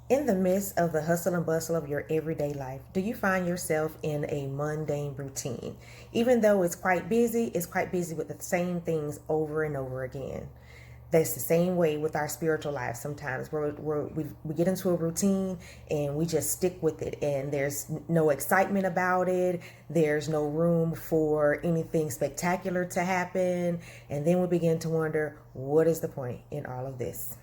In the midst of the hustle and bustle of your everyday life, do you find yourself in a mundane routine? Even though it's quite busy with the same things over and over again. That's the same way with our spiritual life sometimes. We get into a routine and we just stick with it, and there's no excitement about it. There's no room for anything spectacular to happen. And then we begin to wonder, what is the point in all of this?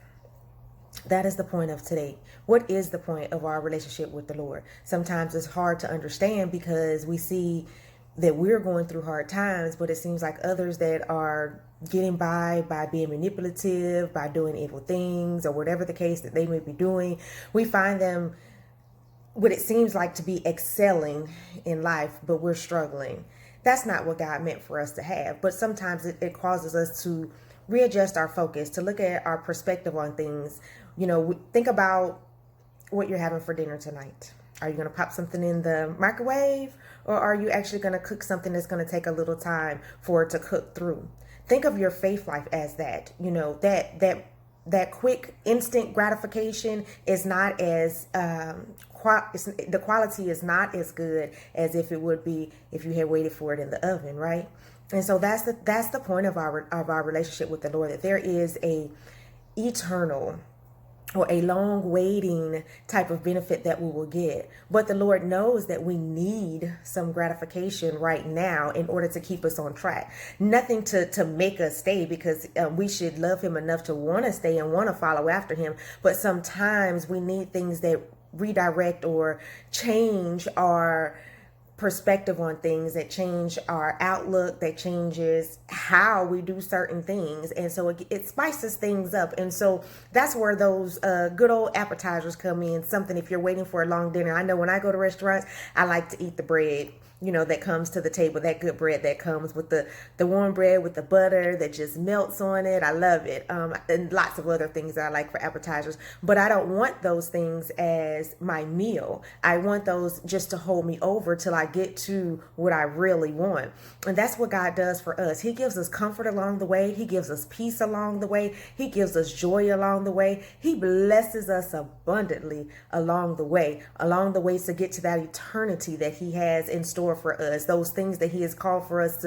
That is the point of today. What is the point of our relationship with the Lord? Sometimes it's hard to understand because we see that we're going through hard times, but it seems like others that are getting by being manipulative, by doing evil things, or whatever the case that they may be doing, we find them what it seems like to be excelling in life, but we're struggling. That's not what God meant for us to have. But sometimes it causes us to readjust our focus, to look at our perspective on things. Think about what you're having for dinner tonight. Are you going to pop something in the microwave, or are you actually going to cook something that's going to take a little time for it to cook through? Think of your faith life as that. That quick instant gratification is not as the quality is not as good as if it would be if you had waited for it in the oven, right? And so that's the point of our relationship with the Lord, that there is a eternal or a long waiting type of benefit that we will get. But the Lord knows that we need some gratification right now in order to keep us on track. Nothing to make us stay, because we should love him enough to want to stay and want to follow after him. But sometimes we need things that redirect or change our perspective on things, that change our outlook, that changes how we do certain things. And so it spices things up. And so that's where those good old appetizers come in. Something, if you're waiting for a long dinner, I know when I go to restaurants, I like to eat the bread that comes to the table, that good bread that comes with the warm bread with the butter that just melts on it. I love it. And lots of other things that I like for appetizers. But I don't want those things as my meal. I want those just to hold me over till I get to what I really want. And that's what God does for us. He gives us comfort along the way. He gives us peace along the way. He gives us joy along the way. He blesses us abundantly along the way to get to that eternity that he has in store for us, those things that he has called for us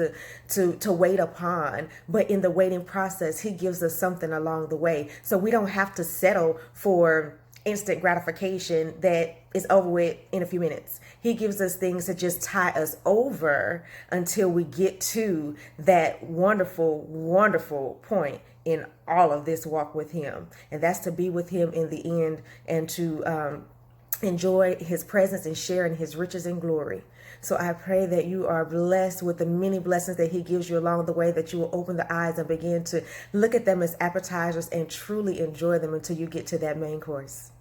to wait upon. But in the waiting process, he gives us something along the way, so we don't have to settle for instant gratification that is over with in a few minutes. He gives us things to just tie us over until we get to that wonderful, wonderful point in all of this walk with him. And that's to be with him in the end, and to enjoy his presence and share in his riches and glory. So I pray that you are blessed with the many blessings that he gives you along the way, that you will open the eyes and begin to look at them as appetizers and truly enjoy them until you get to that main course.